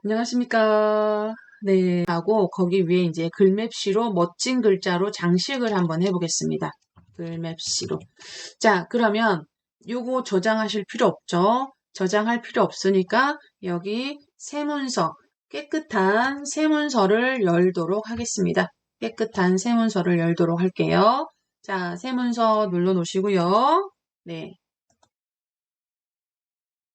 안녕하십니까. 네, 하고 거기 위에 이제 글맵시로 멋진 글자로 장식을 한번 해보겠습니다. 글맵시로. 자, 그러면 요거 저장하실 필요 없죠? 저장할 필요 없으니까 여기 세문서, 깨끗한 세문서를 열도록 하겠습니다. 깨끗한 세문서를 열도록 할게요. 자, 세문서 눌러 놓으시고요. 네.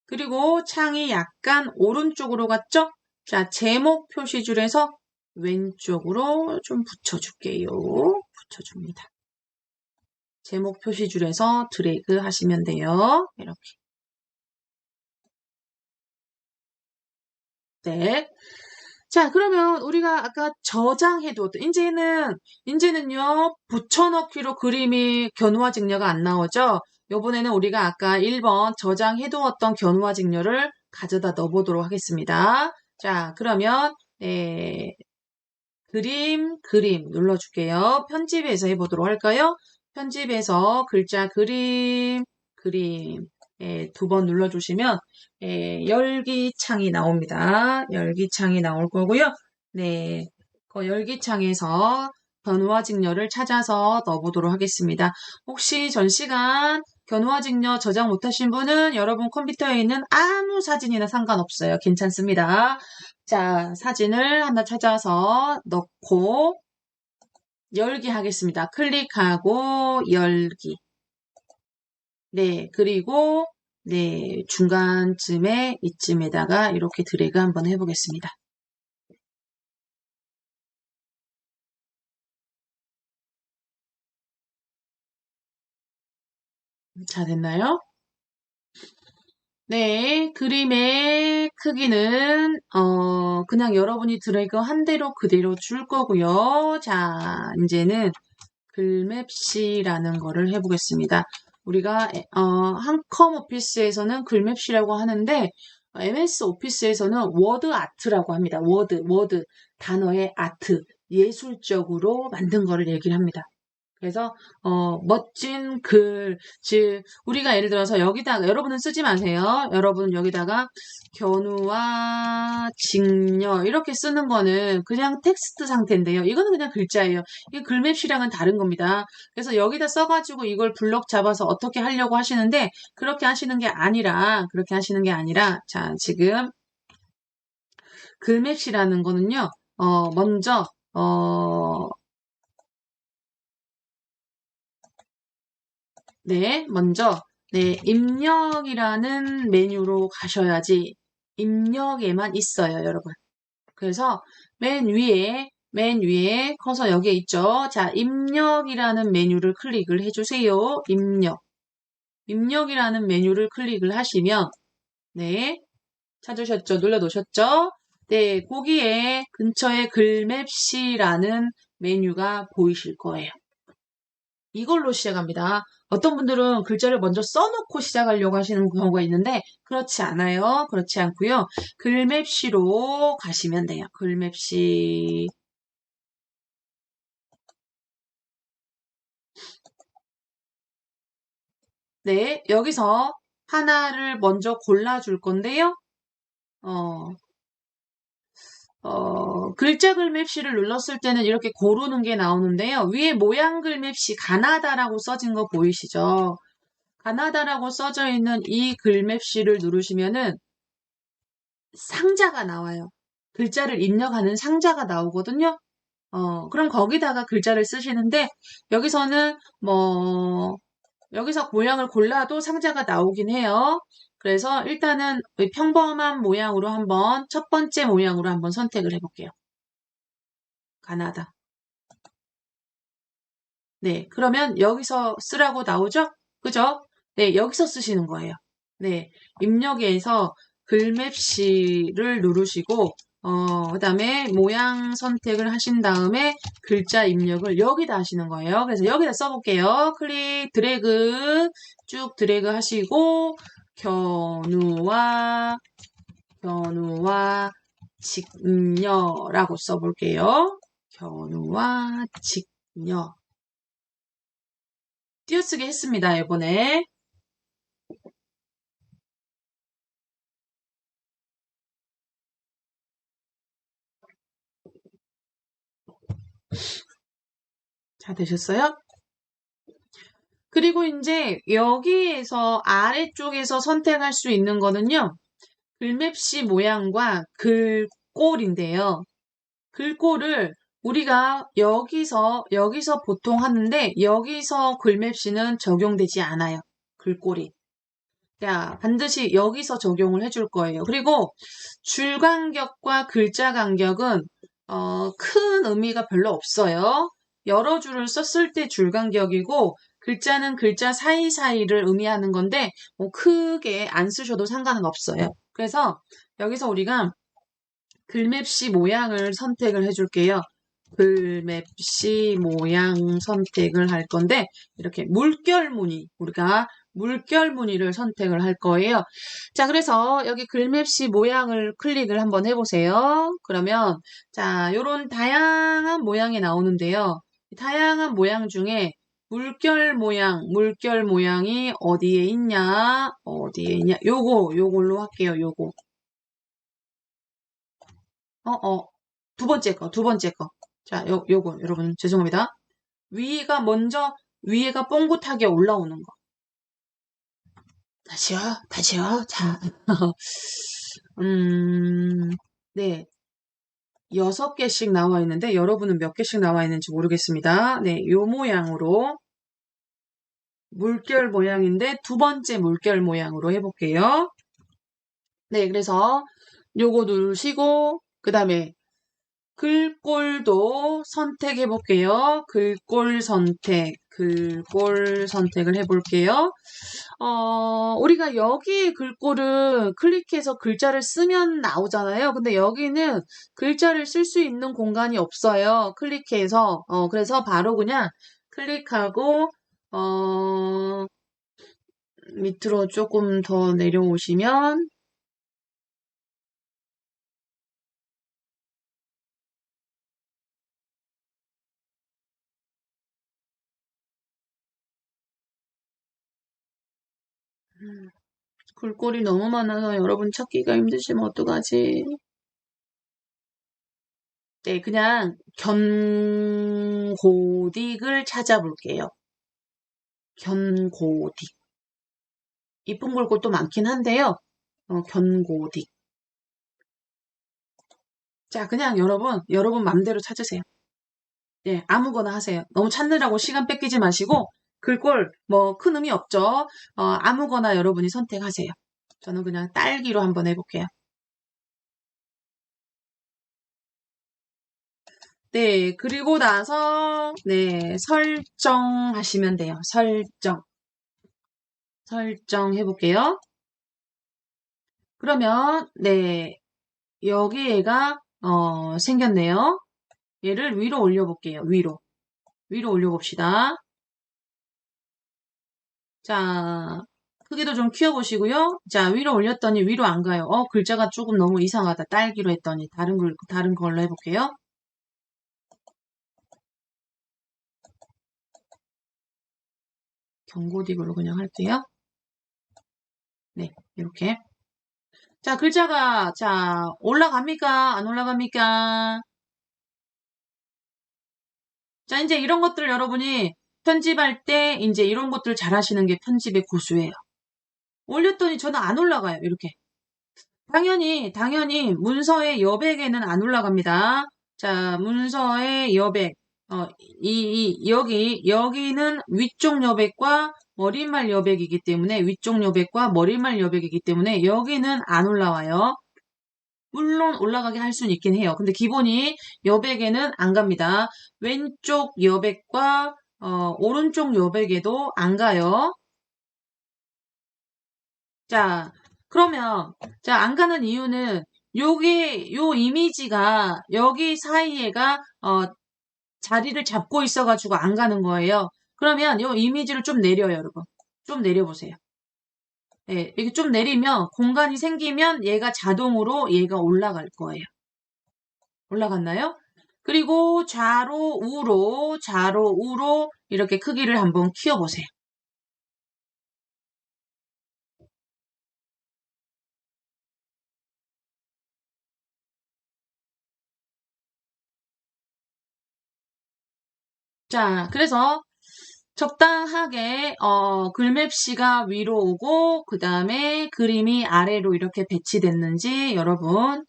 그리고 창이 약간 오른쪽으로 갔죠? 자, 제목 표시줄에서 왼쪽으로 좀 붙여줄게요. 붙여줍니다. 제목 표시줄에서 드래그 하시면 돼요. 이렇게. 네. 자, 그러면 우리가 아까 저장해두었던, 이제는요, 붙여넣기로 그림이 견우와 직녀가 안 나오죠? 요번에는 우리가 아까 1번 저장해두었던 견우와 직녀를 가져다 넣어보도록 하겠습니다. 자, 그러면, 네, 그림 눌러줄게요. 편집에서 해보도록 할까요? 편집에서 글자 그림, 두 번 눌러주시면, 열기 창이 나옵니다. 열기 창이 나올 거고요. 네, 그 열기 창에서 견우와 직녀를 찾아서 넣어보도록 하겠습니다. 혹시 전 시간 견우와 직녀 저장 못하신 분은 여러분 컴퓨터에 있는 아무 사진이나 상관없어요. 괜찮습니다. 자, 사진을 하나 찾아서 넣고 열기 하겠습니다. 클릭하고 열기. 네, 그리고 네, 중간쯤에 이쯤에다가 이렇게 드래그 한번 해보겠습니다. 자, 됐나요? 네, 그림의 크기는 그냥 여러분이 드래그 한 대로 그대로 줄 거고요. 자, 이제는 글맵시라는 거를 해보겠습니다. 우리가 한컴 오피스에서는 글맵시라고 하는데 MS 오피스에서는 워드 아트라고 합니다. 워드 단어의 아트, 예술적으로 만든 거를 얘기를 합니다. 그래서 멋진 글, 즉 우리가 예를 들어서 여기다가 여러분은 쓰지 마세요. 여러분 여기다가 견우와 직녀 이렇게 쓰는 거는 그냥 텍스트 상태인데요. 이거는 그냥 글자예요. 이게 글맵시랑은 다른 겁니다. 그래서 여기다 써가지고 이걸 블럭 잡아서 어떻게 하려고 하시는데 그렇게 하시는 게 아니라 자 지금 글맵시라는 거는요. 먼저 네, 먼저, 네, 입력이라는 메뉴로 가셔야지 입력에만 있어요, 여러분. 그래서 맨 위에 커서 여기에 있죠. 자, 입력이라는 메뉴를 클릭을 해주세요. 입력이라는 메뉴를 클릭을 하시면, 네, 찾으셨죠? 눌러놓으셨죠? 네, 거기에 근처에 글맵시라는 메뉴가 보이실 거예요. 이걸로 시작합니다. 어떤 분들은 글자를 먼저 써놓고 시작하려고 하시는 경우가 있는데 그렇지 않아요. 그렇지 않고요. 글맵시로 가시면 돼요. 글맵시. 네, 여기서 하나를 먼저 골라줄 건데요. 어, 글자 글맵시를 눌렀을 때는 이렇게 고르는 게 나오는데요. 위에 모양 글맵시 가나다라고 써진 거 보이시죠? 가나다라고 써져 있는 이 글맵시를 누르시면은 상자가 나와요. 글자를 입력하는 상자가 나오거든요. 그럼 거기다가 글자를 쓰시는데, 여기서는 여기서 모양을 골라도 상자가 나오긴 해요. 그래서 일단은 평범한 모양으로 첫 번째 모양으로 한번 선택을 해볼게요. 가나다. 네, 그러면 여기서 쓰라고 나오죠? 그죠? 네, 여기서 쓰시는 거예요. 네, 입력에서 글맵시를 누르시고, 그 다음에 모양 선택을 하신 다음에 글자 입력을 여기다 하시는 거예요. 그래서 여기다 써볼게요. 쭉 드래그 하시고, 견우와 직녀라고 써볼게요. 견우와 직녀. 띄어쓰기 했습니다, 이번에. 자, 되셨어요? 그리고 이제 여기에서 아래쪽에서 선택할 수 있는 거는요. 글맵시 모양과 글꼴인데요. 글꼴을 우리가 여기서 보통 하는데 여기서 글맵시는 적용되지 않아요. 글꼴이. 자, 반드시 여기서 적용을 해줄 거예요. 그리고 줄 간격과 글자 간격은 큰 의미가 별로 없어요. 여러 줄을 썼을 때 줄 간격이고 글자는 글자 사이사이를 의미하는 건데 뭐 크게 안 쓰셔도 상관은 없어요. 그래서 여기서 우리가 글맵시 모양을 선택을 해줄게요. 글맵시 모양 선택을 할 건데 이렇게 물결무늬 우리가 물결무늬를 선택을 할 거예요. 자, 그래서 여기 글맵시 모양을 클릭을 한번 해보세요. 그러면 자, 요런 다양한 모양이 나오는데요. 다양한 모양 중에 물결 모양이 어디에 있냐? 요걸로 할게요. 요거. 두 번째 거, 두 번째 거. 자, 요거, 여러분, 죄송합니다. 위에가 뽕긋하게 올라오는 거. 다시요. 자, 네. 6개씩 나와 있는데, 여러분은 몇 개씩 나와 있는지 모르겠습니다. 네, 요 모양으로, 물결 모양인데, 두 번째 물결 모양으로 해볼게요. 네, 그래서 요거 누르시고, 그 다음에 글꼴도 선택해 볼게요. 글꼴 선택을 해 볼게요. 우리가 여기 글꼴은 클릭해서 글자를 쓰면 나오잖아요. 근데 여기는 글자를 쓸 수 있는 공간이 없어요. 클릭해서. 그래서 바로 그냥 클릭하고, 밑으로 조금 더 내려오시면, 글꼴이 너무 많아서 여러분 찾기가 힘드시면 어떡하지? 네, 그냥 견고딕을 찾아볼게요. 견고딕. 이쁜 글꼴도 많긴 한데요. 견고딕. 자, 그냥 여러분 맘대로 찾으세요. 예, 아무거나 하세요. 너무 찾느라고 시간 뺏기지 마시고, 글꼴, 뭐, 큰 의미 없죠? 아무거나 여러분이 선택하세요. 저는 그냥 딸기로 한번 해볼게요. 네, 그리고 나서, 네, 설정하시면 돼요. 설정 해볼게요. 그러면, 네, 여기 생겼네요. 얘를 위로 올려볼게요. 위로 올려봅시다. 자, 크기도 좀 키워보시고요. 자, 위로 올렸더니 위로 안 가요. 글자가 조금 너무 이상하다. 딸기로 했더니 다른 걸로 해볼게요. 경고딕으로 그냥 할게요. 네, 이렇게. 자, 자, 올라갑니까? 안 올라갑니까? 자, 이제 이런 것들 여러분이 편집할 때 이제 이런 것들 잘 하시는 게 편집의 고수예요. 올렸더니 저는 안 올라가요. 이렇게. 당연히 문서의 여백에는 안 올라갑니다. 자, 문서의 여백. 여기는 위쪽 여백과 머리말 여백이기 때문에, 위쪽 여백과 머리말 여백이기 때문에, 여기는 안 올라와요. 물론 올라가게 할 수는 있긴 해요. 근데 기본이 여백에는 안 갑니다. 왼쪽 여백과, 오른쪽 여백에도 안 가요. 자, 그러면, 자, 안 가는 이유는, 요 이미지가, 여기 사이에가, 자리를 잡고 있어가지고 안 가는 거예요. 그러면 요 이미지를 좀 내려요, 여러분. 좀 내려보세요. 예, 이렇게 좀 내리면, 공간이 생기면 얘가 자동으로 얘가 올라갈 거예요. 올라갔나요? 그리고 좌로, 우로, 이렇게 크기를 한번 키워보세요. 자, 그래서 적당하게 글맵시가 위로 오고 그 다음에 그림이 아래로 이렇게 배치됐는지 여러분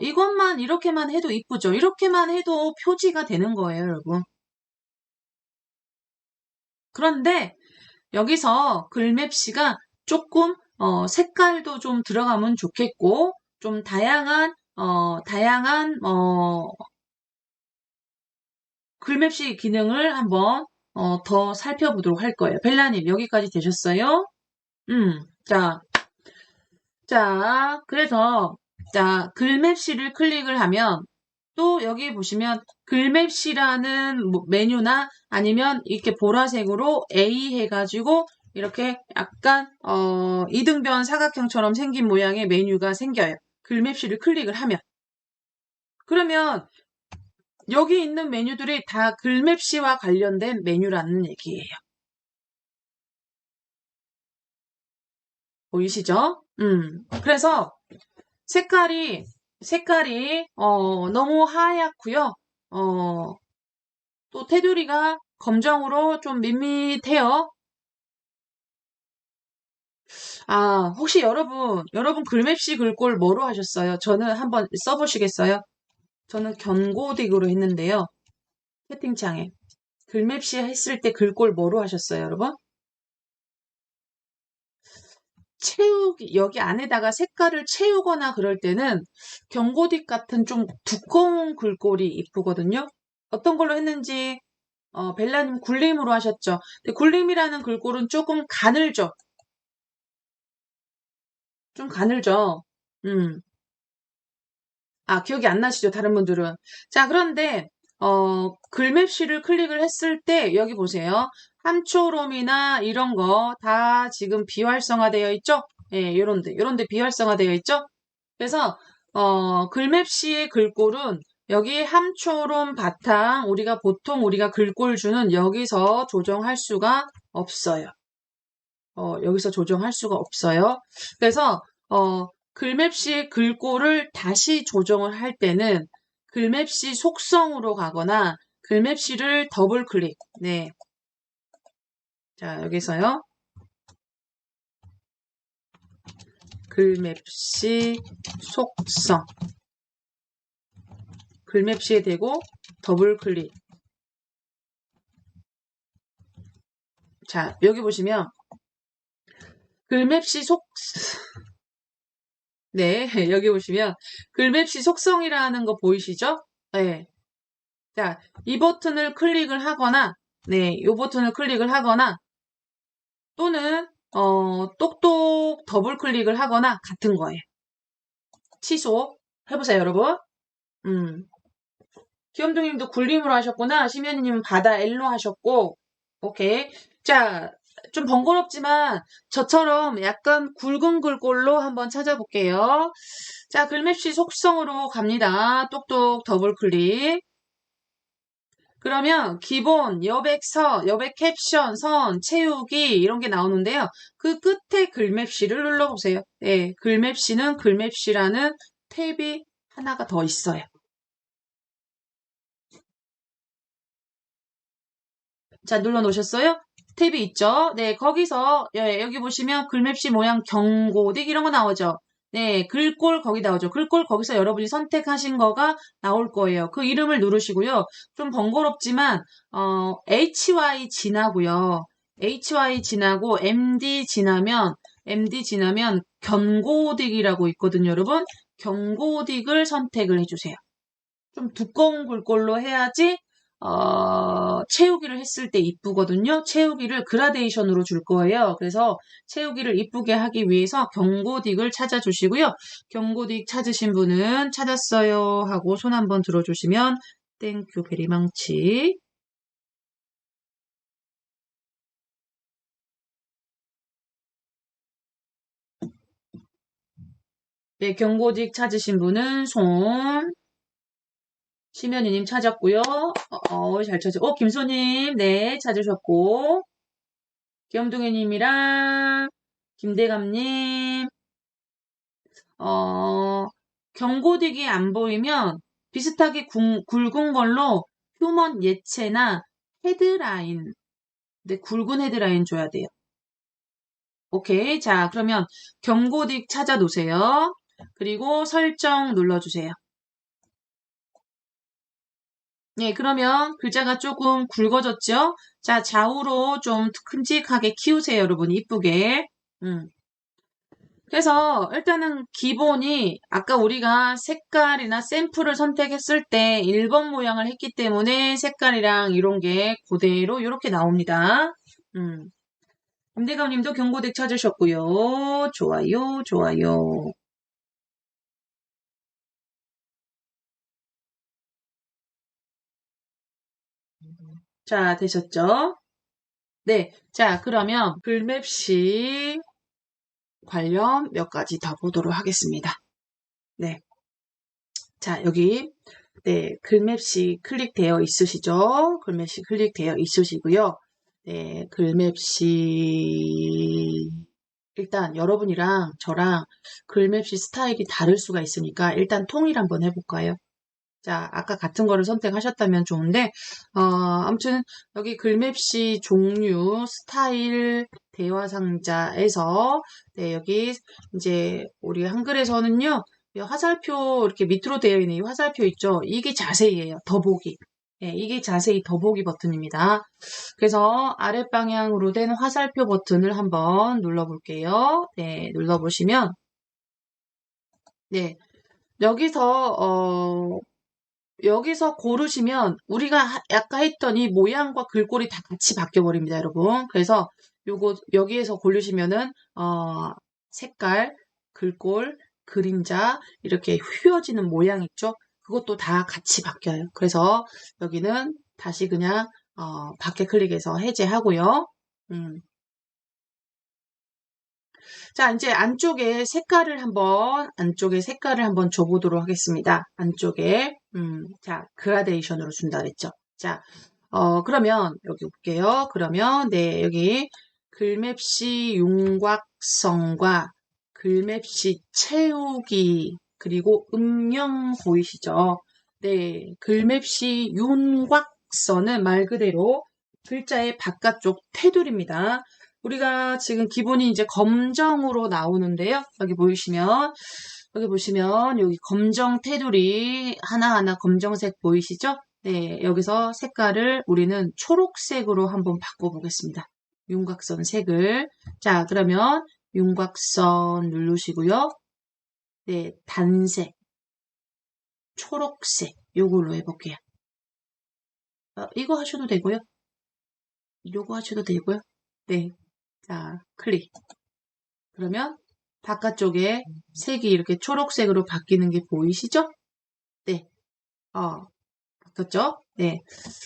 이것만 이렇게만 해도 이쁘죠? 이렇게만 해도 표지가 되는 거예요, 여러분. 그런데 여기서 글맵시가 조금 색깔도 좀 들어가면 좋겠고 좀 다양한 글맵시 기능을 한번 더 살펴보도록 할 거예요. 벨라님 여기까지 되셨어요? 자, 그래서 자 글맵시를 클릭을 하면 또 여기 보시면 글맵시라는 메뉴나 아니면 이렇게 보라색으로 A 해가지고 이렇게 약간 이등변 사각형처럼 생긴 모양의 메뉴가 생겨요. 글맵시를 클릭을 하면. 그러면 여기 있는 메뉴들이 다 글맵시와 관련된 메뉴라는 얘기예요. 보이시죠? 그래서 색깔이 너무 하얗고요. 또 테두리가 검정으로 좀 밋밋해요. 아, 혹시 여러분 글맵시 글꼴 뭐로 하셨어요? 저는 한번 써보시겠어요? 저는 견고딕으로 했는데요. 채팅창에. 글맵시 했을 때 글꼴 뭐로 하셨어요, 여러분? 여기 안에다가 색깔을 채우거나 그럴 때는 견고딕 같은 좀 두꺼운 글꼴이 이쁘거든요. 어떤 걸로 했는지, 벨라님 굴림으로 하셨죠. 근데 굴림이라는 글꼴은 조금 가늘죠. 좀 가늘죠. 음. 아, 기억이 안 나시죠? 다른 분들은. 자, 그런데, 글맵시를 클릭을 했을 때, 여기 보세요. 함초롬이나 이런 거 다 지금 비활성화되어 있죠? 예, 요런데 비활성화되어 있죠? 그래서, 글맵시의 글꼴은 여기 함초롬 바탕, 보통 우리가 글꼴 주는 여기서 조정할 수가 없어요. 여기서 조정할 수가 없어요. 그래서 글맵시 글꼴을 다시 조정을 할 때는 글맵시 속성으로 가거나 글맵시를 더블 클릭. 네. 자, 여기서요. 글맵시 속성. 글맵시에 대고 더블 클릭. 자, 여기 보시면 글맵시 네, 여기 보시면 글맵시 속성이라는 거 보이시죠? 네. 자, 이 버튼을 클릭을 하거나, 네, 이 버튼을 클릭을 하거나, 또는, 똑똑 더블 클릭을 하거나 같은 거예요. 취소. 해보세요, 여러분. 음. 귀염둥이님도 굴림으로 하셨구나. 심연이님은 바다 L로 하셨고, 오케이. 자, 좀 번거롭지만 저처럼 약간 굵은 글꼴로 한번 찾아볼게요. 자, 글맵시 속성으로 갑니다. 똑똑 더블 클릭. 그러면 기본, 여백 캡션, 선, 채우기 이런 게 나오는데요. 그 끝에 글맵시를 눌러보세요. 네, 글맵시는 글맵시라는 탭이 하나가 더 있어요. 자, 눌러놓으셨어요? 탭이 있죠? 네, 거기서 여기 보시면 글맵시 모양 경고딕 이런 거 나오죠? 네, 글꼴 거기 나오죠. 글꼴 거기서 여러분이 선택하신 거가 나올 거예요. 그 이름을 누르시고요. 좀 번거롭지만 HY 지나고요. HY 지나고 MD 지나면 견고딕이라고 있거든요, 여러분. 견고딕을 선택을 해주세요. 좀 두꺼운 글꼴로 해야지 채우기를 했을 때 이쁘거든요. 채우기를 그라데이션으로 줄 거예요. 그래서 채우기를 이쁘게 하기 위해서 경고딕을 찾아주시고요. 경고딕 찾으신 분은 찾았어요 하고 손 한번 들어주시면 땡큐 베리망치. 네, 경고딕 찾으신 분은 손. 심연이님 찾았고요. 잘 찾았. 김소님, 네, 찾으셨고. 귀염둥이님이랑 김대감님, 경고딕이 안 보이면 비슷하게 굵은 걸로 휴먼 예체나 헤드라인. 근데 굵은 헤드라인 줘야 돼요. 오케이. 자, 그러면 경고딕 찾아 놓으세요. 그리고 설정 눌러주세요. 네, 그러면 글자가 조금 굵어졌죠? 자, 좌우로 좀 큼직하게 키우세요, 여러분. 이쁘게. 그래서 일단은 기본이 아까 우리가 색깔이나 샘플을 선택했을 때 1번 모양을 했기 때문에 색깔이랑 이런 게 그대로 이렇게 나옵니다. 임대감님도 경고덱 찾으셨고요. 좋아요, 좋아요. 자, 되셨죠? 네. 자, 그러면 글맵시 관련 몇 가지 더 보도록 하겠습니다. 네. 자, 여기 네, 글맵시 클릭되어 있으시죠? 글맵시 클릭되어 있으시고요. 네, 글맵시 일단 여러분이랑 저랑 글맵시 스타일이 다를 수가 있으니까 일단 통일 한번 해볼까요? 자, 아까 같은 거를 선택하셨다면 좋은데, 아무튼 여기 글맵시 종류, 스타일, 대화 상자에서, 네, 여기 이제 우리 한글에서는요, 이 화살표 이렇게 밑으로 되어 있는 이 화살표 있죠? 이게 자세히예요. 더보기. 네, 이게 자세히 더보기 버튼입니다. 그래서 아랫방향으로 된 화살표 버튼을 한번 눌러볼게요. 네, 눌러보시면, 네, 여기서 고르시면 우리가 아까 했던 이 모양과 글꼴이 다 같이 바뀌어 버립니다, 여러분. 그래서 여기에서 고르시면은 색깔, 글꼴, 그림자 이렇게 휘어지는 모양 있죠? 그것도 다 같이 바뀌어요. 그래서 여기는 다시 그냥 밖에 클릭해서 해제하고요. 자, 이제 안쪽에 색깔을 한번 줘보도록 하겠습니다. 안쪽에, 자, 그라데이션으로 준다 그랬죠. 자, 그러면, 여기 볼게요. 그러면, 네, 여기, 글맵시 윤곽선과 글맵시 채우기, 그리고 음영 보이시죠? 네, 글맵시 윤곽선은 말 그대로 글자의 바깥쪽 테두리입니다. 우리가 지금 기본이 이제 검정으로 나오는데요. 여기 보시면 여기 검정 테두리 하나하나 검정색 보이시죠? 네, 여기서 색깔을 우리는 초록색으로 한번 바꿔보겠습니다. 윤곽선 색을. 자, 그러면 윤곽선 누르시고요. 네, 단색, 초록색 요걸로 해볼게요. 이거 하셔도 되고요. 요거 하셔도 되고요. 네, 자, 클릭. 그러면 바깥쪽에 색이 이렇게 초록색으로 바뀌는 게 보이시죠? 네. 바뀌었죠? 네.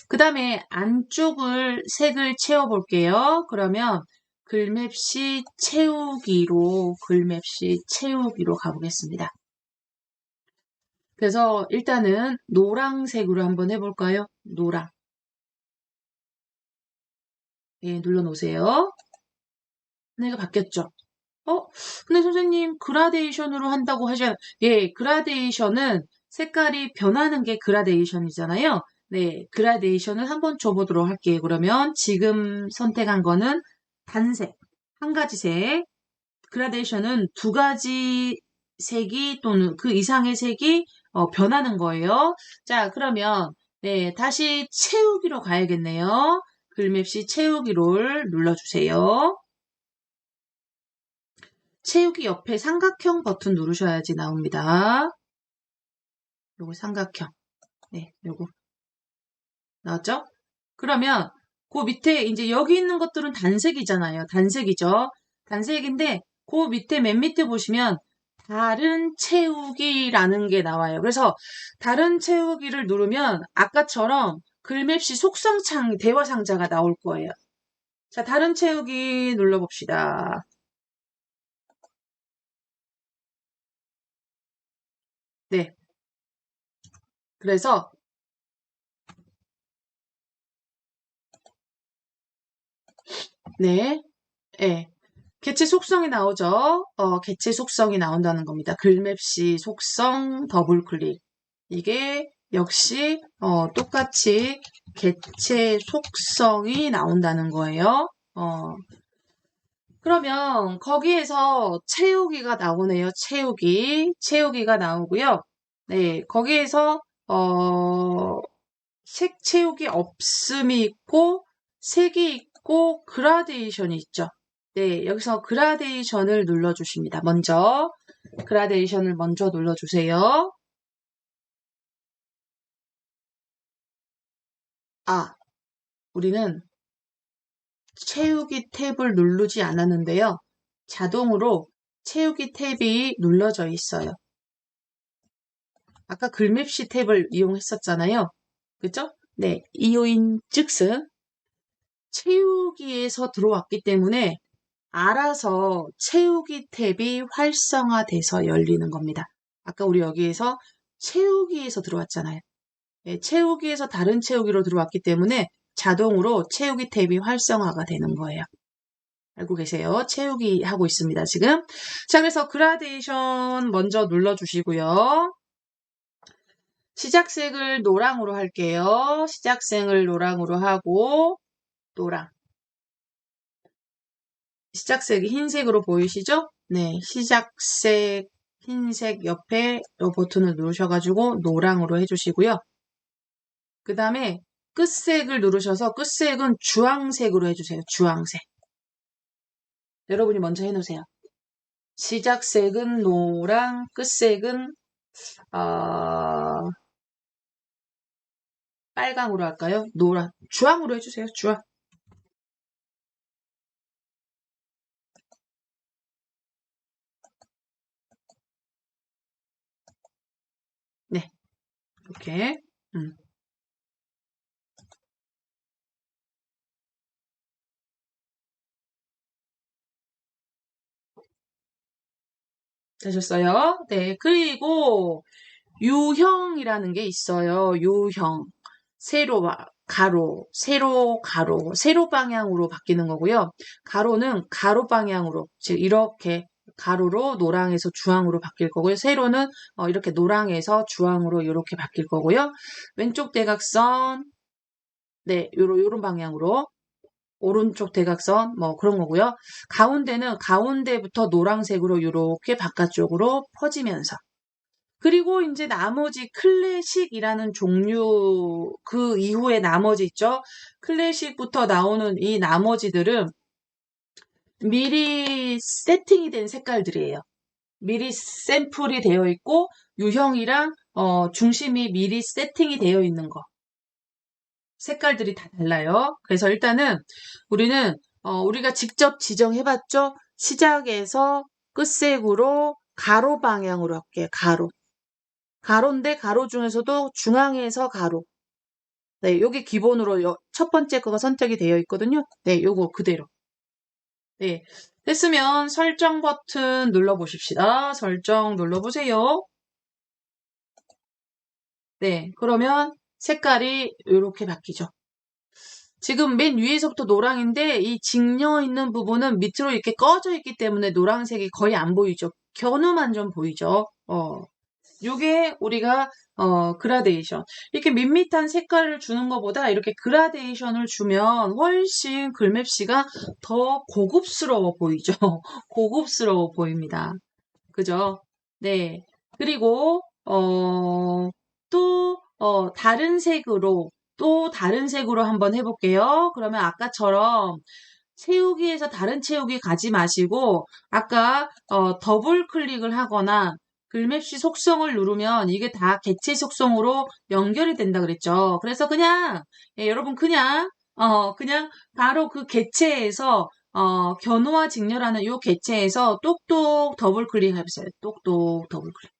그 다음에 안쪽을 색을 채워볼게요. 그러면 글맵시 채우기로 가보겠습니다. 그래서 일단은 노란색으로 한번 해볼까요? 노랑. 예, 눌러놓으세요. 하나가 바뀌었죠? 근데 선생님, 그라데이션으로 한다고 예, 그라데이션은 색깔이 변하는 게 그라데이션이잖아요. 네, 그라데이션을 한번 줘보도록 할게요. 그러면 지금 선택한 거는 단색, 한 가지 색. 그라데이션은 두 가지 색이 또는 그 이상의 색이 변하는 거예요. 자, 그러면 네, 다시 채우기로 가야겠네요. 글맵시 채우기를 눌러주세요. 채우기 옆에 삼각형 버튼 누르셔야지 나옵니다. 요거 삼각형. 네, 요거. 나왔죠? 그러면 그 밑에 이제 여기 있는 것들은 단색이잖아요. 단색이죠. 단색인데 그 밑에 맨 밑에 보시면 다른 채우기라는 게 나와요. 그래서 다른 채우기를 누르면 아까처럼 글맵시 속성창 대화 상자가 나올 거예요. 자, 다른 채우기 눌러봅시다. 네. 그래서 네. 예. 개체 속성이 나오죠. 개체 속성이 나온다는 겁니다. 글맵시 속성 더블 클릭. 이게 역시 똑같이 개체 속성이 나온다는 거예요. 그러면 거기에서 채우기가 나오네요. 채우기가 나오고요. 네, 거기에서 색 채우기 없음이 있고 색이 있고 그라데이션이 있죠. 네, 여기서 그라데이션을 눌러주십니다. 먼저 그라데이션을 먼저 눌러주세요. 우리는 채우기 탭을 누르지 않았는데요. 자동으로 채우기 탭이 눌러져 있어요. 아까 글맵시 탭을 이용했었잖아요. 그죠? 네, 이유인 즉슨 채우기에서 들어왔기 때문에 알아서 채우기 탭이 활성화돼서 열리는 겁니다. 아까 우리 여기에서 채우기에서 들어왔잖아요. 네, 채우기에서 다른 채우기로 들어왔기 때문에 자동으로 채우기 탭이 활성화가 되는 거예요. 알고 계세요? 채우기 하고 있습니다, 지금. 자, 그래서 그라데이션 먼저 눌러주시고요. 시작색을 노랑으로 할게요. 시작색을 노랑으로 하고, 노랑. 시작색이 흰색으로 보이시죠? 네, 시작색 흰색 옆에 이 버튼을 누르셔가지고 노랑으로 해주시고요. 그 다음에 끝색을 누르셔서 끝색은 주황색으로 해주세요. 주황색. 여러분이 먼저 해놓으세요. 시작색은 노랑, 끝색은 빨강으로 할까요? 노랑, 주황으로 해주세요. 주황. 네, 이렇게. 되셨어요? 네, 그리고 유형이라는 게 있어요. 유형. 세로 방향으로 바뀌는 거고요. 가로는 가로 방향으로, 즉 이렇게 가로로 노랑에서 주황으로 바뀔 거고요. 세로는 이렇게 노랑에서 주황으로 이렇게 바뀔 거고요. 왼쪽 대각선, 네, 요런 방향으로. 오른쪽 대각선, 뭐 그런 거고요. 가운데는 가운데부터 노란색으로 이렇게 바깥쪽으로 퍼지면서. 그리고 이제 나머지 클래식이라는 종류, 그 이후에 나머지 있죠? 클래식부터 나오는 이 나머지들은 미리 세팅이 된 색깔들이에요. 미리 샘플이 되어 있고, 유형이랑, 중심이 미리 세팅이 되어 있는 거. 색깔들이 다 달라요. 그래서 일단은 우리는 우리가 직접 지정해봤죠? 시작에서 끝색으로 가로 방향으로 할게요. 가로. 가로인데 가로 중에서도 중앙에서 가로. 네, 여기 기본으로 첫 번째 거가 선택이 되어 있거든요. 네, 요거 그대로. 네, 됐으면 설정 버튼 눌러보십시다. 설정 눌러보세요. 네, 그러면 색깔이 이렇게 바뀌죠. 지금 맨 위에서부터 노랑인데 이 직녀 있는 부분은 밑으로 이렇게 꺼져 있기 때문에 노란색이 거의 안 보이죠. 겨누만 좀 보이죠. 요게 우리가 그라데이션. 이렇게 밋밋한 색깔을 주는 것보다 이렇게 그라데이션을 주면 훨씬 글맵시가 더 고급스러워 보이죠. 고급스러워 보입니다. 그죠? 네. 그리고 또 다른 색으로 한번 해볼게요. 그러면 아까처럼 채우기에서 다른 채우기 가지 마시고 아까 더블 클릭을 하거나 글맵시 속성을 누르면 이게 다 개체 속성으로 연결이 된다 그랬죠. 그래서 그냥 여러분 그냥 바로 그 개체에서 견우와 직녀라는 이 개체에서 똑똑 더블 클릭 해보세요. 똑똑 더블 클릭.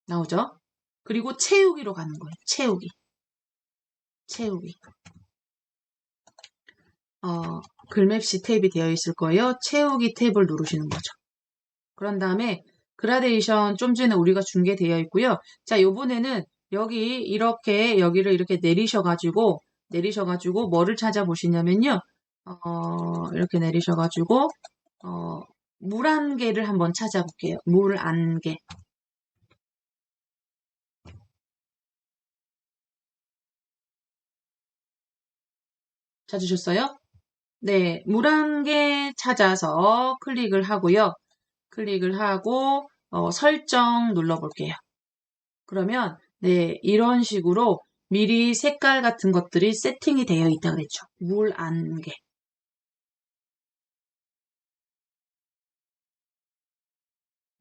나오죠? 그리고 채우기로 가는 거예요. 채우기. 글맵시 탭이 되어 있을 거예요. 채우기 탭을 누르시는 거죠. 그런 다음에 그라데이션 좀 전에 우리가 준게 되어 있고요. 자, 요번에는 여기를 이렇게 내리셔가지고 뭐를 찾아보시냐면요. 이렇게 내리셔가지고, 물 안개를 한번 찾아볼게요. 물 안개. 찾으셨어요? 네, 물 안개 찾아서 클릭을 하고요. 클릭을 하고, 설정 눌러볼게요. 그러면, 네, 이런 식으로 미리 색깔 같은 것들이 세팅이 되어 있다 그랬죠. 물 안개.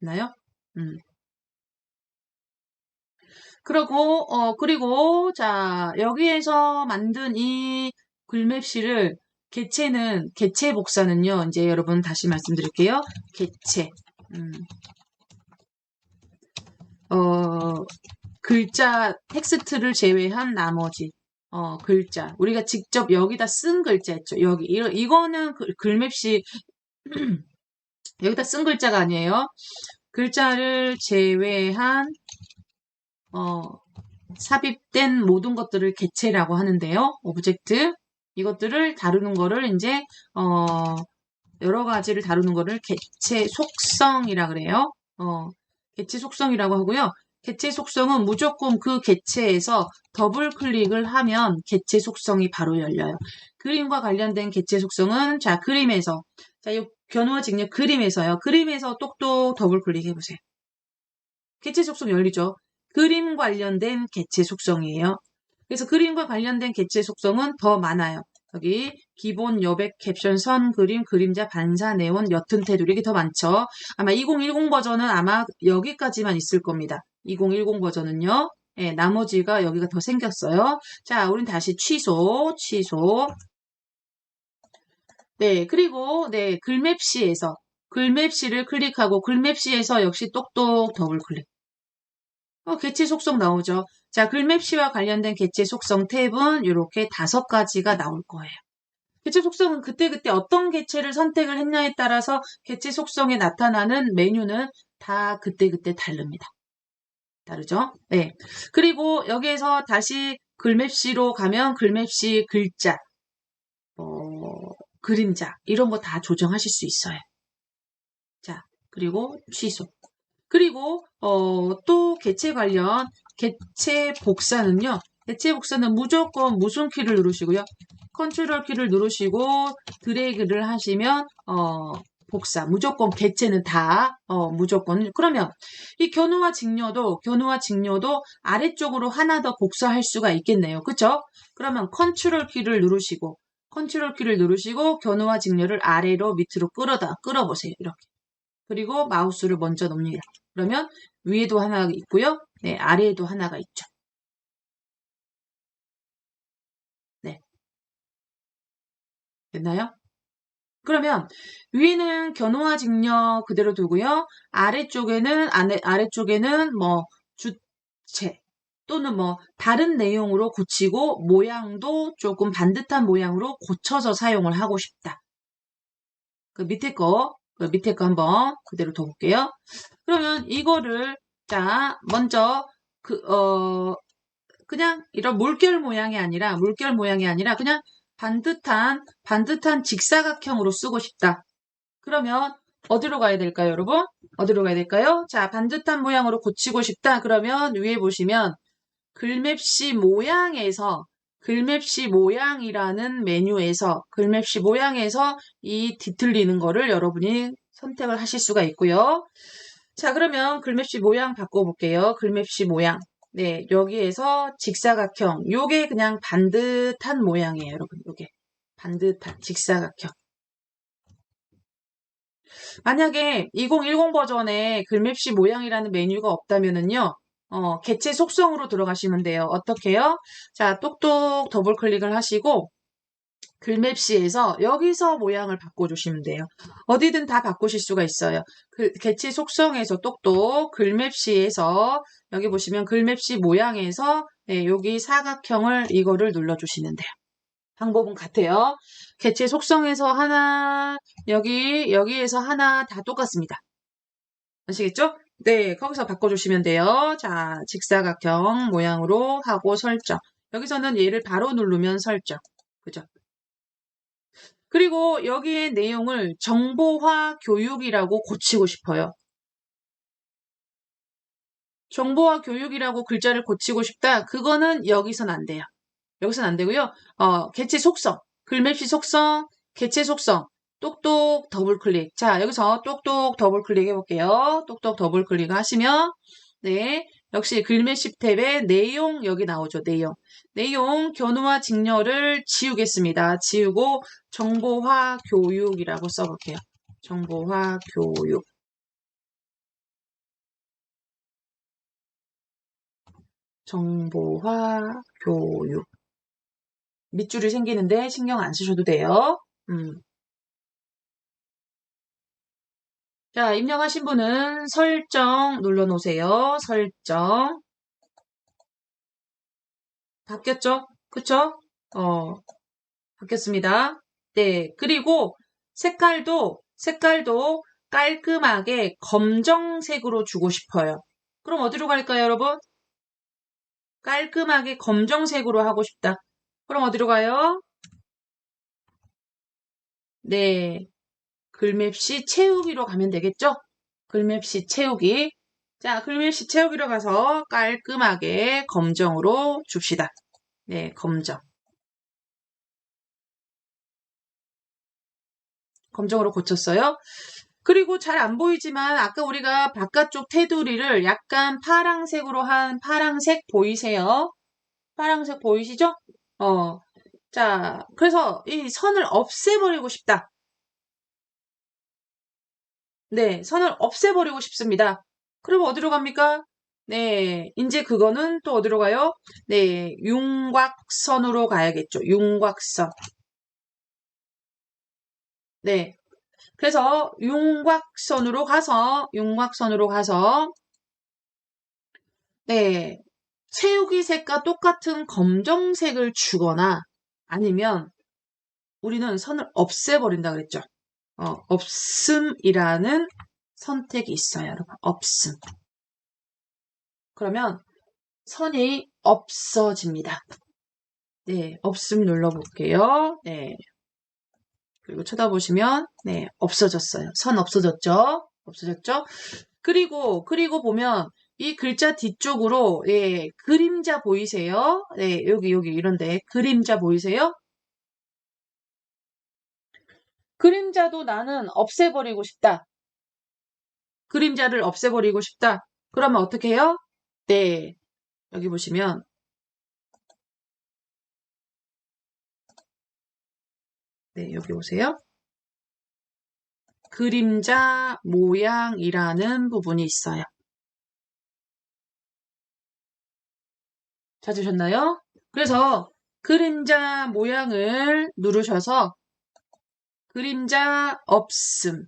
있나요? 그리고, 자, 여기에서 만든 이 글맵시를 개체 복사는요, 이제 여러분 다시 말씀드릴게요. 개체. 음, 어, 글자, 텍스트를 제외한 나머지, 글자. 우리가 직접 여기다 쓴 글자 있죠. 여기. 이거는 글맵시, 여기다 쓴 글자가 아니에요. 글자를 제외한, 어, 삽입된 모든 것들을 개체라고 하는데요. 오브젝트. 이것들을 다루는 거를 이제, 여러 가지를 다루는 거를 개체 속성이라 그래요. 개체 속성이라고 하고요. 개체 속성은 무조건 그 개체에서 더블 클릭을 하면 개체 속성이 바로 열려요. 그림과 관련된 개체 속성은, 자, 그림에서, 자, 이 견우와 직녀 그림에서요. 그림에서 똑똑 더블 클릭해보세요. 개체 속성 열리죠. 그림 관련된 개체 속성이에요. 그래서 그림과 관련된 개체 속성은 더 많아요. 여기 기본, 여백, 캡션, 선, 그림, 그림자, 반사, 네온, 옅은 테두리 이게 더 많죠. 아마 2010 버전은 아마 여기까지만 있을 겁니다. 2010 버전은요. 예, 나머지가 여기가 더 생겼어요. 자, 우린 다시 취소. 네, 그리고 네, 글맵시를 클릭하고 글맵시에서 역시 똑똑 더블 클릭. 개체 속성 나오죠. 자, 글맵시와 관련된 개체 속성 탭은 이렇게 5가지가 나올 거예요. 개체 속성은 그때그때 어떤 개체를 선택을 했냐에 따라서 개체 속성에 나타나는 메뉴는 다 그때그때 다릅니다. 다르죠? 네. 그리고 여기에서 다시 글맵시로 가면 글맵시 글자, 그림자 이런 거 다 조정하실 수 있어요. 자, 그리고 취소. 그리고 또 개체 복사는요. 개체 복사는 무조건 무슨 키를 누르시고요. 컨트롤 키를 누르시고 드래그를 하시면 복사. 무조건 개체는 다 무조건. 그러면 이 견우와 직녀도 아래쪽으로 하나 더 복사할 수가 있겠네요. 그쵸? 그러면 컨트롤 키를 누르시고 견우와 직녀를 아래로 밑으로 끌어보세요. 이렇게. 그리고 마우스를 먼저 넘깁니다. 그러면 위에도 하나 있고요. 네, 아래에도 하나가 있죠. 네. 됐나요? 그러면 위에는 견우와 직녀 그대로 두고요. 아래쪽에는 뭐 주체 또는 뭐 다른 내용으로 고치고 모양도 조금 반듯한 모양으로 고쳐서 사용을 하고 싶다. 그 밑에 거 한번 그대로 둬볼게요. 그러면 이거를 자 먼저 그냥 이런 물결 모양이 아니라 그냥 반듯한 직사각형으로 쓰고 싶다. 그러면 어디로 가야 될까요, 여러분? 어디로 가야 될까요? 자, 반듯한 모양으로 고치고 싶다. 그러면 위에 보시면 글맵시 모양이라는 메뉴에서 글맵시 모양에서 이 뒤틀리는 거를 여러분이 선택을 하실 수가 있고요. 자, 그러면 글맵시 모양 바꿔볼게요. 글맵시 모양. 네, 여기에서 직사각형. 요게 그냥 반듯한 모양이에요, 여러분. 요게. 반듯한 직사각형. 만약에 2010 버전에 글맵시 모양이라는 메뉴가 없다면은요, 개체 속성으로 들어가시면 돼요. 어떻게 해요? 자, 똑똑 더블 클릭을 하시고, 글맵시에서 여기서 모양을 바꿔주시면 돼요. 어디든 다 바꾸실 수가 있어요. 개체 속성에서 똑똑 글맵시에서 여기 보시면 글맵시 모양에서 네, 여기 사각형을 이거를 눌러주시면 돼요. 방법은 같아요. 개체 속성에서 하나 여기에서 하나 다 똑같습니다. 아시겠죠? 네, 거기서 바꿔주시면 돼요. 자, 직사각형 모양으로 하고 설정. 여기서는 얘를 바로 누르면 설정. 그죠? 그리고 여기에 내용을 정보화 교육이라고 고치고 싶어요. 정보화 교육이라고 글자를 고치고 싶다. 그거는 여기선 안 돼요. 여기선 안 되고요. 개체 속성, 글맵시 속성, 개체 속성, 똑똑 더블 클릭. 자, 여기서 똑똑 더블 클릭 해볼게요. 똑똑 더블 클릭 하시면, 네. 역시 글맵시 탭에 내용 여기 나오죠. 내용. 내용 견우와 직녀를 지우겠습니다. 지우고 정보화 교육이라고 써볼게요. 정보화 교육. 정보화 교육. 밑줄이 생기는데 신경 안 쓰셔도 돼요. 자, 입력하신 분은 설정 눌러놓으세요. 설정. 바뀌었죠? 그쵸? 어, 바뀌었습니다. 네. 그리고 색깔도 깔끔하게 검정색으로 주고 싶어요. 그럼 어디로 갈까요, 여러분? 깔끔하게 검정색으로 하고 싶다. 그럼 어디로 가요? 네. 글맵시 채우기로 가면 되겠죠? 글맵시 채우기. 자, 글맵시 채우기로 가서 깔끔하게 검정으로 줍시다. 네, 검정. 검정으로 고쳤어요. 그리고 잘 안 보이지만 아까 우리가 바깥쪽 테두리를 약간 파랑색으로 한 파랑색 보이세요? 파랑색 보이시죠? 자, 그래서 이 선을 없애버리고 싶다. 네, 선을 없애버리고 싶습니다. 그럼 어디로 갑니까? 네, 이제 그거는 또 어디로 가요? 네, 윤곽선으로 가야겠죠. 윤곽선. 네, 그래서 윤곽선으로 가서, 네, 채우기 색과 똑같은 검정색을 주거나 아니면 우리는 선을 없애버린다 그랬죠. 없음이라는 선택이 있어요, 여러분. 없음. 그러면 선이 없어집니다. 네, 없음 눌러볼게요. 네. 그리고 쳐다보시면, 네, 없어졌어요. 선 없어졌죠? 없어졌죠? 그리고 보면, 이 글자 뒤쪽으로, 예, 그림자 보이세요? 네, 여기, 이런데, 그림자 보이세요? 그림자도 나는 없애버리고 싶다. 그림자를 없애버리고 싶다. 그러면 어떻게 해요? 네, 여기 보시면, 네, 여기 오세요. 그림자 모양이라는 부분이 있어요. 찾으셨나요? 그래서 그림자 모양을 누르셔서 그림자 없음.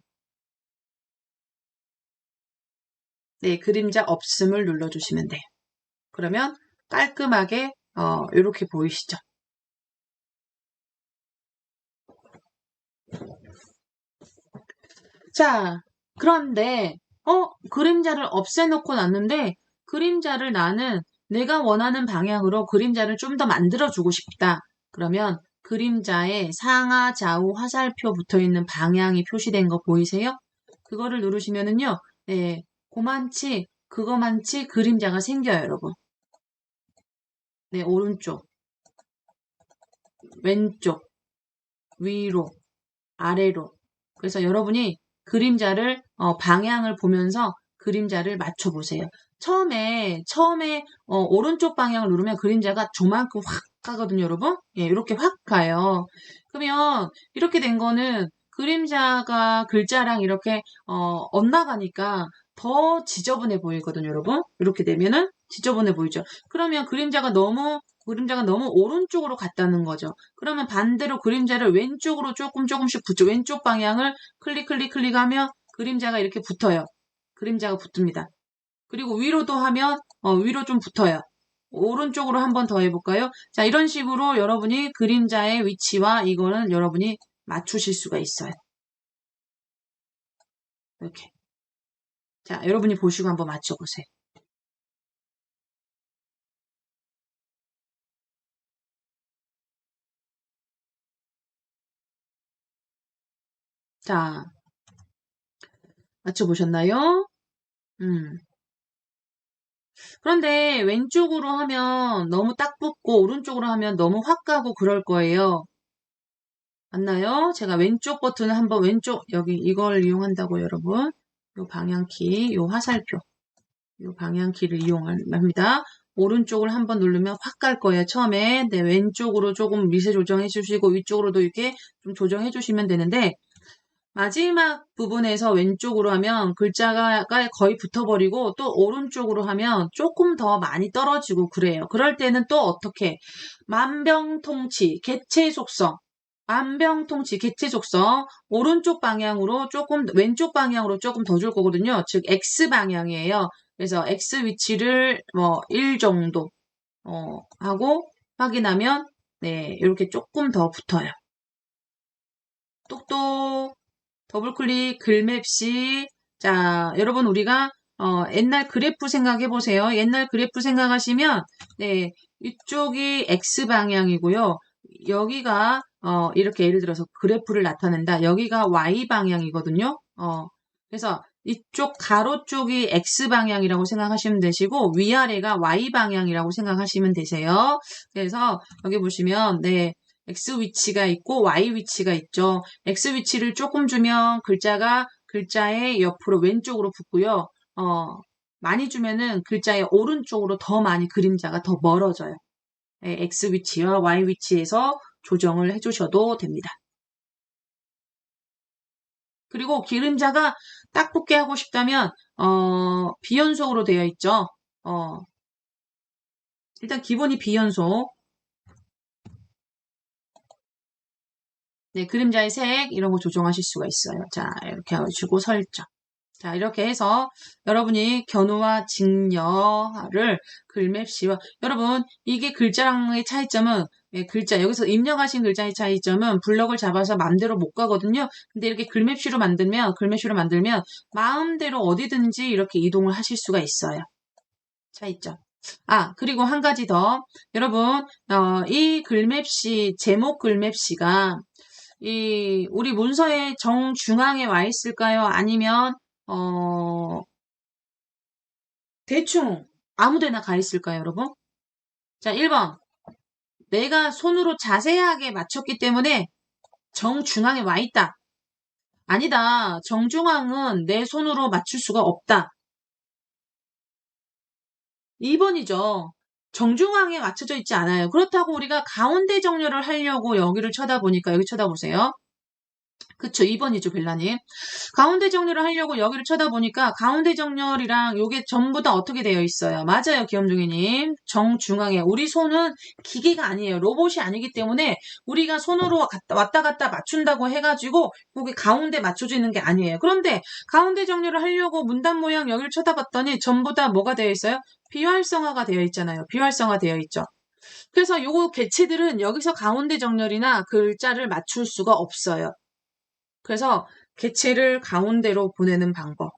네, 그림자 없음을 눌러주시면 돼요. 그러면 깔끔하게 이렇게 보이시죠? 자, 그런데 그림자를 없애놓고 놨는데 그림자를 나는 내가 원하는 방향으로 그림자를 좀 더 만들어주고 싶다. 그러면 그림자에 상하, 좌우, 화살표 붙어있는 방향이 표시된 거 보이세요? 그거를 누르시면은요, 네, 그거만치 그림자가 생겨요, 여러분. 네, 오른쪽, 왼쪽, 위로, 아래로. 그래서 여러분이 그림자를 방향을 보면서 그림자를 맞춰보세요. 처음에 오른쪽 방향을 누르면 그림자가 저만큼 확 가거든요, 여러분. 예, 이렇게 확 가요. 그러면 이렇게 된 거는 그림자가 글자랑 이렇게 엇나가니까 더 지저분해 보이거든요, 여러분. 이렇게 되면은 지저분해 보이죠. 그러면 그림자가 너무 오른쪽으로 갔다는 거죠. 그러면 반대로 그림자를 왼쪽으로 조금씩 붙여. 왼쪽 방향을 클릭하면 그림자가 이렇게 붙어요. 그림자가 붙습니다. 그리고 위로도 하면 위로 좀 붙어요. 오른쪽으로 한 번 더 해볼까요? 자, 이런 식으로 여러분이 그림자의 위치와 이거는 여러분이 맞추실 수가 있어요. 이렇게. 자, 여러분이 보시고 한번 맞춰보세요. 자, 맞춰보셨나요? 그런데 왼쪽으로 하면 너무 딱 붙고 오른쪽으로 하면 너무 확 가고 그럴 거예요. 맞나요? 제가 왼쪽 버튼을 한번 왼쪽 여기 이걸 이용한다고 여러분. 요 방향키, 요 화살표, 요 방향키를 이용합니다. 오른쪽을 한번 누르면 확 갈 거예요. 처음에 네, 왼쪽으로 조금 미세 조정해 주시고 위쪽으로도 이렇게 좀 조정해 주시면 되는데 마지막 부분에서 왼쪽으로 하면 글자가 거의 붙어버리고 또 오른쪽으로 하면 조금 더 많이 떨어지고 그래요. 그럴 때는 또 어떻게 만병통치, 개체 속성, 만병통치, 개체 속성 오른쪽 방향으로 조금 왼쪽 방향으로 조금 더 줄 거거든요. 즉 X 방향이에요. 그래서 X 위치를 뭐 1 정도 하고 확인하면 네 이렇게 조금 더 붙어요. 똑똑 더블클릭 글맵시. 자, 여러분 우리가 옛날 그래프 생각해 보세요. 옛날 그래프 생각하시면 네, 이쪽이 X 방향이고요. 여기가 이렇게 예를 들어서 그래프를 나타낸다. 여기가 Y 방향이거든요. 그래서 이쪽 가로 쪽이 X 방향이라고 생각하시면 되시고 위아래가 Y 방향이라고 생각하시면 되세요. 그래서 여기 보시면 네, X 위치가 있고 Y 위치가 있죠. X 위치를 조금 주면 글자의 옆으로 왼쪽으로 붙고요. 많이 주면은 글자의 오른쪽으로 더 많이 그림자가 더 멀어져요. 네, X 위치와 Y 위치에서 조정을 해주셔도 됩니다. 그리고 기름자가 딱 붙게 하고 싶다면 비연속으로 되어 있죠. 일단 기본이 비연속. 네, 그림자의 색 이런 거 조정하실 수가 있어요. 자, 이렇게 하시고 설정. 자, 이렇게 해서 여러분이 견우와 직녀를 글맵시와 여러분 이게 글자랑의 차이점은 예, 글자 여기서 입력하신 글자의 차이점은 블럭을 잡아서 마음대로 못 가거든요. 근데 이렇게 글맵시로 만들면 마음대로 어디든지 이렇게 이동을 하실 수가 있어요. 차이점. 아, 그리고 한 가지 더. 여러분, 이 글맵시, 제목 글맵시가 우리 문서의 정중앙에 와 있을까요? 아니면, 대충 아무 데나 가 있을까요, 여러분? 자, 1번. 내가 손으로 자세하게 맞췄기 때문에 정중앙에 와 있다. 아니다. 정중앙은 내 손으로 맞출 수가 없다. 2번이죠. 정중앙에 맞춰져 있지 않아요. 그렇다고 우리가 가운데 정렬을 하려고 여기를 쳐다보니까 여기 쳐다보세요. 그쵸, 2번이죠, 벨라님. 가운데 정렬을 하려고 여기를 쳐다보니까 가운데 정렬이랑 요게 전부 다 어떻게 되어 있어요? 맞아요, 귀염둥이님. 정중앙에. 우리 손은 기계가 아니에요. 로봇이 아니기 때문에 우리가 손으로 왔다 갔다 맞춘다고 해가지고 거기 가운데 맞춰지는 게 아니에요. 그런데 가운데 정렬을 하려고 문단 모양 여기를 쳐다봤더니 전부 다 뭐가 되어 있어요? 비활성화가 되어 있잖아요. 비활성화 되어 있죠. 그래서 요거 개체들은 여기서 가운데 정렬이나 글자를 맞출 수가 없어요. 그래서 개체를 가운데로 보내는 방법.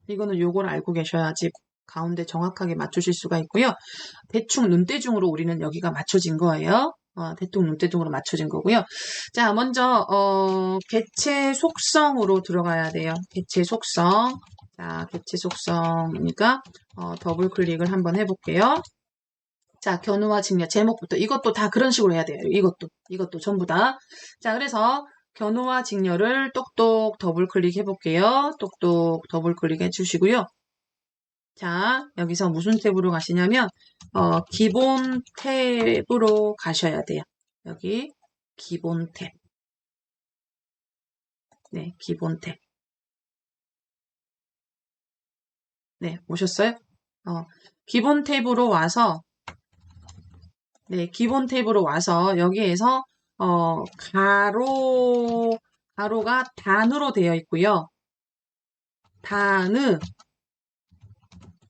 이거는 요걸 알고 계셔야지 가운데 정확하게 맞추실 수가 있고요. 대충 눈대중으로 우리는 여기가 맞춰진 거예요. 대충 눈대중으로 맞춰진 거고요. 자, 먼저 개체 속성으로 들어가야 돼요. 개체 속성. 자, 개체 속성이니까 더블 클릭을 한번 해볼게요. 자, 견우와 직녀 제목부터 이것도 다 그런 식으로 해야 돼요. 이것도 전부 다. 자, 그래서 견우와 직녀를 똑똑 더블 클릭해 볼게요. 똑똑 더블 클릭해 주시고요. 자, 여기서 무슨 탭으로 가시냐면 기본 탭으로 가셔야 돼요. 여기 기본 탭. 네, 기본 탭. 네, 오셨어요? 기본 탭으로 와서 네, 기본 탭으로 와서 여기에서 가로가 단으로 되어 있고요. 단은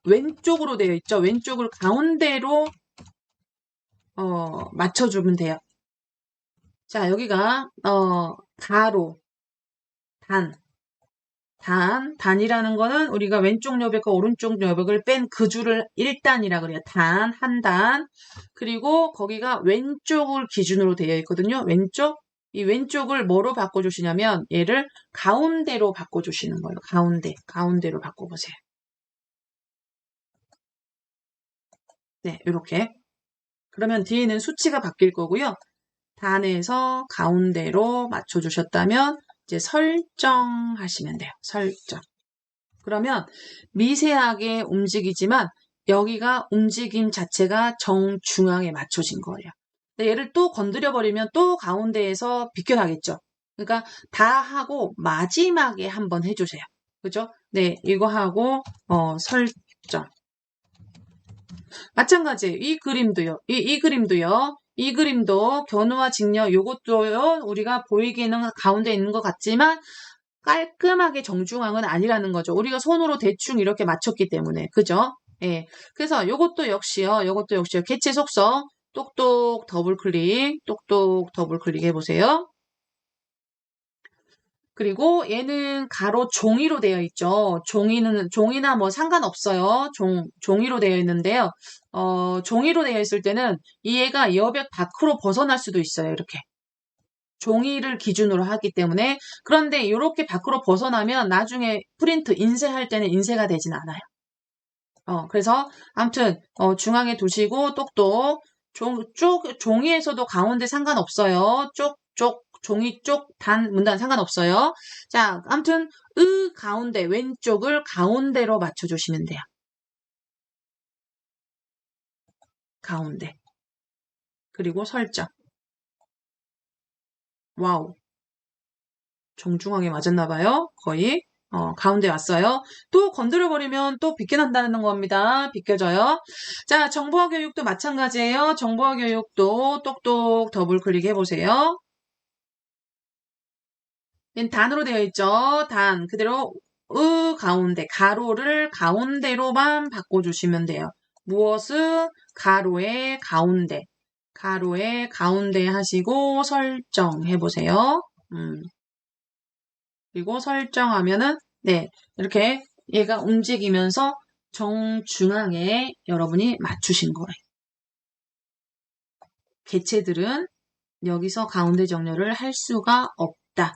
왼쪽으로 되어 있죠. 왼쪽을 가운데로 맞춰주면 돼요. 자, 여기가 가로, 단. 단이라는 거는 우리가 왼쪽 여백과 오른쪽 여백을 뺀 그 줄을 1단이라 그래요. 한 단. 그리고 거기가 왼쪽을 기준으로 되어 있거든요. 왼쪽. 이 왼쪽을 뭐로 바꿔주시냐면 얘를 가운데로 바꿔주시는 거예요. 가운데로 바꿔보세요. 네, 이렇게. 그러면 뒤에는 수치가 바뀔 거고요. 단에서 가운데로 맞춰주셨다면 이제 설정하시면 돼요. 설정. 그러면 미세하게 움직이지만 여기가 움직임 자체가 정중앙에 맞춰진 거예요. 얘를 또 건드려버리면 또 가운데에서 비껴나겠죠. 그러니까 다 하고 마지막에 한번 해주세요. 그죠? 네, 이거 하고 설정. 마찬가지 이 그림도요. 이 그림도요. 이 그림도 견우와 직녀 요것도요. 우리가 보이기에는 가운데 있는 것 같지만 깔끔하게 정중앙은 아니라는 거죠. 우리가 손으로 대충 이렇게 맞췄기 때문에. 그죠? 예. 그래서 요것도 역시요. 개체 속성 똑똑 더블 클릭 해보세요. 그리고 얘는 가로 종이로 되어 있죠. 종이나 뭐 상관없어요. 종이로 되어 있는데요. 종이로 되어 있을 때는 이 애가 여백 밖으로 벗어날 수도 있어요. 이렇게. 종이를 기준으로 하기 때문에. 그런데 이렇게 밖으로 벗어나면 나중에 프린트 인쇄할 때는 인쇄가 되진 않아요. 그래서 아무튼 중앙에 두시고 똑똑 종이에서도 가운데 상관없어요. 종이 쪽 문단 상관없어요. 자, 아무튼 가운데 왼쪽을 가운데로 맞춰주시면 돼요. 가운데. 그리고 설정. 와우. 정중앙에 맞았나봐요. 거의. 가운데 왔어요. 또 건드려버리면 또 비껴난다는 겁니다. 비껴져요. 자, 정보화 교육도 마찬가지예요. 정보화 교육도 똑똑 더블 클릭 해보세요. 얘는 단으로 되어 있죠. 단. 그대로 가운데. 가로를 가운데로만 바꿔주시면 돼요. 무엇을? 가로의 가운데. 가로의 가운데 하시고 설정해보세요. 그리고 설정하면은 네, 이렇게 얘가 움직이면서 정중앙에 여러분이 맞추신 거예요. 개체들은 여기서 가운데 정렬을 할 수가 없다.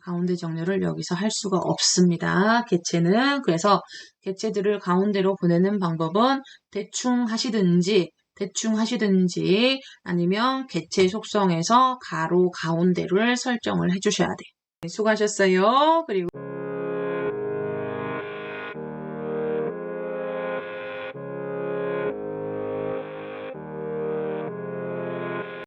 가운데 정렬을 여기서 할 수가 없습니다. 개체는. 그래서 개체들을 가운데로 보내는 방법은 대충 하시든지 아니면 개체 속성에서 가로 가운데를 설정을 해주셔야 돼요. 수고하셨어요. 그리고